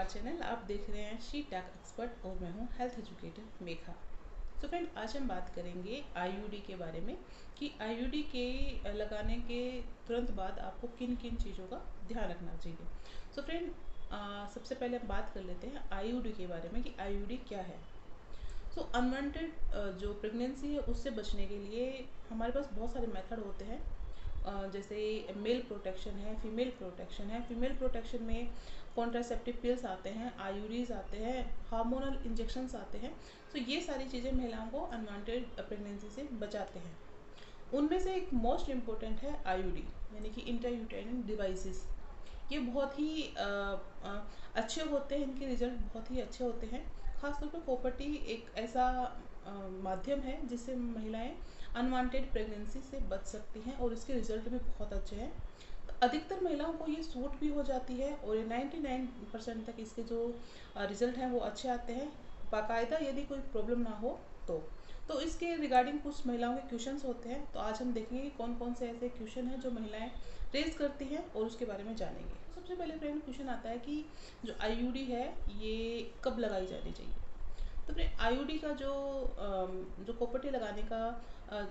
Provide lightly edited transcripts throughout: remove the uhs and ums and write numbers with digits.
Our channel. आप देख रहे हैं शी टैक एक्सपर्ट और मैं हूं हेल्थ एजुकेटर मेघा। तो फ्रेंड, आज हम बात करेंगे आईयूडी के बारे में कि आईयूडी के लगाने के तुरंत बाद आपको किन किन चीज़ों का ध्यान रखना चाहिए। तो फ्रेंड, सबसे पहले हम बात कर लेते हैं आईयूडी के बारे में कि आईयूडी क्या है। सो अनवांटेड जो प्रेगनेंसी है उससे बचने के लिए हमारे पास बहुत सारे मेथड होते हैं। जैसे मेल प्रोटेक्शन है, फीमेल प्रोटेक्शन है। फीमेल प्रोटेक्शन में कॉन्ट्रासेप्टिव पिल्स आते हैं, आईयूडीज आते हैं, हार्मोनल इंजेक्शंस आते हैं। तो ये सारी चीज़ें महिलाओं को अनवांटेड प्रेगनेंसी से बचाते हैं। उनमें से एक मोस्ट इम्पोर्टेंट है आईयूडी, यानी कि इंट्रायूटेरिन डिवाइसेस। ये बहुत ही अच्छे होते हैं, इनके रिजल्ट बहुत ही अच्छे होते हैं। खासतौर पर कोपर्टी एक ऐसा माध्यम है जिससे महिलाएं अनवांटेड प्रेगनेंसी से बच सकती हैं और इसके रिजल्ट भी बहुत अच्छे हैं। तो अधिकतर महिलाओं को ये सूट भी हो जाती है और 99% तक इसके जो रिजल्ट हैं वो अच्छे आते हैं, बाकायदा यदि कोई प्रॉब्लम ना हो तो इसके रिगार्डिंग कुछ महिलाओं के क्वेश्चंस होते हैं। तो आज हम देखेंगे कि कौन कौन से ऐसे क्वेश्चन हैं जो महिलाएं रेज करती हैं और उसके बारे में जानेंगे। तो सबसे पहले फ्रेंड क्वेश्चन आता है कि जो आईयूडी है ये कब लगाई जानी चाहिए। तो फिर आईयूडी का जो कोपर्टी लगाने का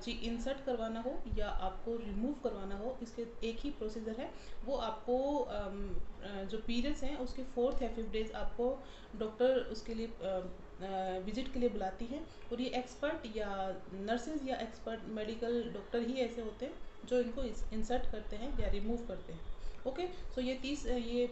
इंसर्ट करवाना हो या आपको रिमूव करवाना हो, इसके एक ही प्रोसीजर है। वो आपको जो पीरियड्स हैं उसके 4th या 5th डेज आपको डॉक्टर उसके लिए विजिट के लिए बुलाती हैं और ये एक्सपर्ट या नर्सेज या एक्सपर्ट मेडिकल डॉक्टर ही ऐसे होते हैं जो इनको इंसर्ट करते हैं या रिमूव करते हैं। ओके, सो ये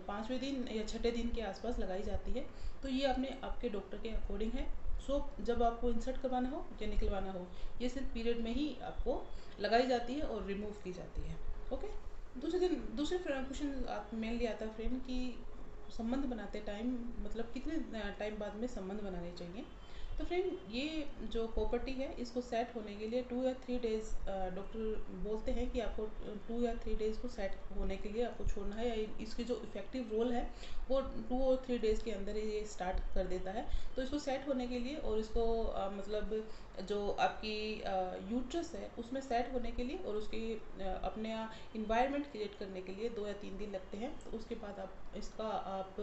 5वें दिन या 6ठे दिन के आसपास लगाई जाती है। तो ये अपने आपके डॉक्टर के अकॉर्डिंग है। सो जब आपको इंसर्ट करवाना हो या निकलवाना हो, ये सिर्फ पीरियड में ही आपको लगाई जाती है और रिमूव की जाती है। ओके, दूसरे क्वेश्चन आप मेनली आता है फ्रेंड कि संबंध बनाते टाइम मतलब कितने टाइम बाद में संबंध बनाने चाहिए। तो फ्रेंड, ये जो प्रॉपर्टी है इसको सेट होने के लिए 2 या 3 डेज़ डॉक्टर बोलते हैं कि आपको 2 या 3 डेज़ को सेट होने के लिए आपको छोड़ना है, या इसकी जो इफेक्टिव रोल है वो 2 और 3 डेज़ के अंदर ये स्टार्ट कर देता है। तो इसको सेट होने के लिए और इसको मतलब जो आपकी यूट्रस है उसमें सेट होने के लिए और उसकी अपने इन्वायरमेंट क्रिएट करने के लिए 2 या 3 दिन लगते हैं। तो उसके बाद आप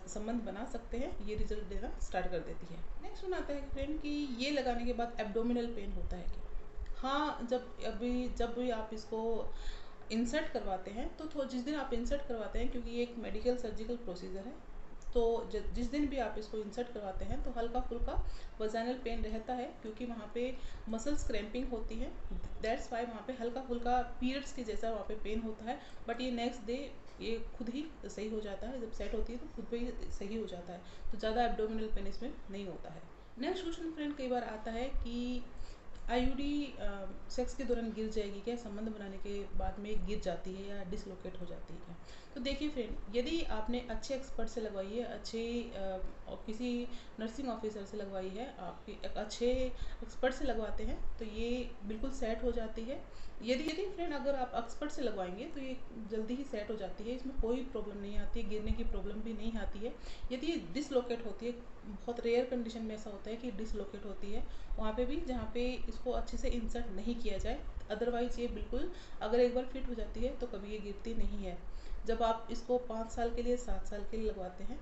संबंध बना सकते हैं, ये रिजल्ट देना स्टार्ट कर देती है। नेक्स्ट वन आता है फ्रेंड कि ये लगाने के बाद एब्डोमिनल पेन होता है क्या। हाँ, जब भी आप इसको इंसर्ट करवाते हैं तो जिस दिन आप इंसर्ट करवाते हैं, क्योंकि ये एक मेडिकल सर्जिकल प्रोसीजर है, तो जिस दिन भी आप इसको इंसर्ट करवाते हैं तो हल्का फुल्का वजाइनल पेन रहता है, क्योंकि वहाँ पे मसल्स क्रैम्पिंग होती है। दैट्स वाई वहाँ पे हल्का फुल्का पीरियड्स के जैसा वहाँ पे पेन होता है। बट ये नेक्स्ट डे ये खुद ही सही हो जाता है, जब सेट होती है तो खुद पे ही सही हो जाता है। तो ज़्यादा एब्डोमिनल पेन इसमें नहीं होता है। नेक्स्ट क्वेश्चन फ्रेंड कई बार आता है कि आईयूडी सेक्स के दौरान गिर जाएगी क्या, संबंध बनाने के बाद में गिर जाती है या डिसलोकेट हो जाती है क्या। तो देखिए फ्रेंड, यदि आपने अच्छे एक्सपर्ट से लगवाई है, अच्छे किसी नर्सिंग ऑफिसर से लगवाई है, आप एक अच्छे एक्सपर्ट से लगवाते हैं तो ये बिल्कुल सेट हो जाती है। यदि फ्रेंड अगर आप एक्सपर्ट से लगवाएंगे तो ये जल्दी ही सेट हो जाती है, इसमें कोई प्रॉब्लम नहीं आती है, गिरने की प्रॉब्लम भी नहीं आती है। यदि ये डिसलोकेट होती है, बहुत रेयर कंडीशन में ऐसा होता है कि डिसलोकेट होती है, वहाँ पे भी जहाँ पे इसको अच्छे से इंसर्ट नहीं किया जाए। अदरवाइज़ ये बिल्कुल अगर एक बार फिट हो जाती है तो कभी ये गिरती नहीं है। जब आप इसको 5 साल के लिए 7 साल के लिए लगवाते हैं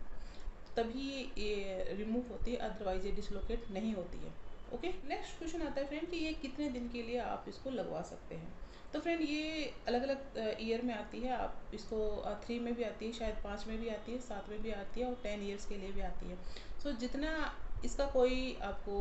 तभी ये रिमूव होती है, अदरवाइज ये डिसलोकेट नहीं होती है। ओके, नेक्स्ट क्वेश्चन आता है फ्रेंड कि ये कितने दिन के लिए आप इसको लगवा सकते हैं। तो फ्रेंड, ये अलग अलग ईयर में आती है। आप इसको 3 में भी आती है, शायद 5 में भी आती है, 7 में भी आती है और 10 ईयर्स के लिए भी आती है। सो जितना इसका कोई आपको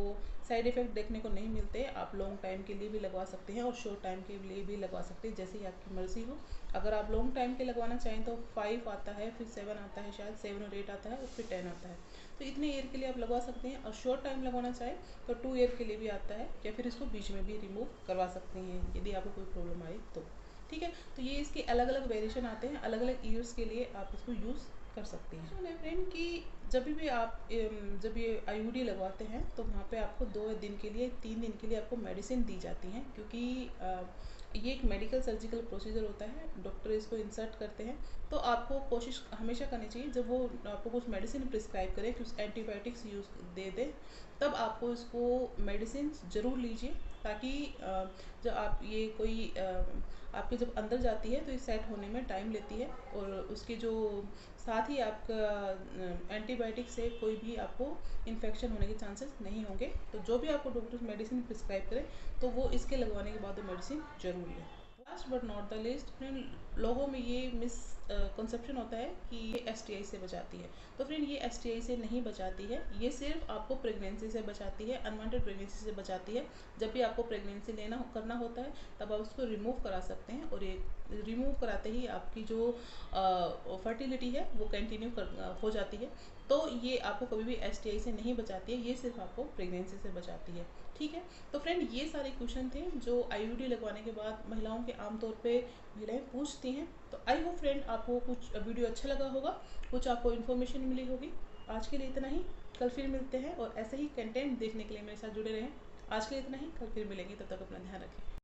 साइड इफ़ेक्ट देखने को नहीं मिलते, आप लॉन्ग टाइम के लिए भी लगवा सकते हैं और शॉर्ट टाइम के लिए भी लगवा सकते हैं, जैसे ही आपकी मर्ज़ी हो। अगर आप लॉन्ग टाइम के लगवाना चाहें तो 5 आता है, फिर 7 आता है, शायद 7 और 8 आता है और फिर 10 आता है। तो इतने ईयर के लिए आप लगवा सकते हैं। और शॉर्ट टाइम लगवाना चाहें तो 2 ईयर के लिए भी आता है, या फिर इसको बीच में भी रिमूव करवा सकते हैं यदि आपको कोई प्रॉब्लम आए तो। ठीक है, तो ये इसके अलग अलग वेरिएशन आते हैं, अलग अलग ईयर्स के लिए आप इसको यूज़ कर सकते हैं। सुनिए फ्रेंड कि जब ये आईयूडी लगवाते हैं तो वहाँ पे आपको 2 दिन के लिए 3 दिन के लिए आपको मेडिसिन दी जाती हैं, क्योंकि ये एक मेडिकल सर्जिकल प्रोसीजर होता है। डॉक्टर इसको इंसर्ट करते हैं तो आपको कोशिश हमेशा करनी चाहिए, जब वो आपको कुछ मेडिसिन प्रिस्क्राइब करें, कुछ एंटीबायोटिक्स यूज़ दे तब आपको इसको मेडिसिन ज़रूर लीजिए, ताकि जब आप ये कोई आपके जब अंदर जाती है तो ये सेट होने में टाइम लेती है, और उसके जो साथ ही आपका एंटीबायोटिक से कोई भी आपको इन्फेक्शन होने के चांसेस नहीं होंगे। तो जो भी आपको डॉक्टर मेडिसिन प्रिस्क्राइब करें तो वो इसके लगवाने के बाद वो मेडिसिन ज़रूरी है। Last but not the list, friend लोगों में ये मिस कंसेप्शन होता है कि ये एसटीआई से बचाती है। तो फ्रेंड ये एसटीआई से नहीं बचाती है, ये सिर्फ आपको प्रेगनेंसी से बचाती है, अनवांटेड प्रेगनेंसी से बचाती है। जब भी आपको प्रेगनेंसी करना होता है तब आप उसको रिमूव करा सकते हैं, और ये रिमूव कराते ही आपकी जो फर्टिलिटी है वो कंटिन्यू हो जाती है। तो ये आपको कभी भी एसटीआई से नहीं बचाती है, ये सिर्फ आपको प्रेगनेंसी से बचाती है। ठीक है, तो फ्रेंड ये सारे क्वेश्चन थे जो आईयूडी लगवाने के बाद महिलाओं के आमतौर पे महिलाएं पूछती हैं। तो आई होप फ्रेंड आपको कुछ वीडियो अच्छा लगा होगा, कुछ आपको इन्फॉर्मेशन मिली होगी। आज के लिए इतना ही, कल फिर मिलते हैं, और ऐसे ही कंटेंट देखने के लिए मेरे साथ जुड़े रहें। आज के लिए इतना ही, कल फिर मिलेंगे, तब तक अपना ध्यान रखें।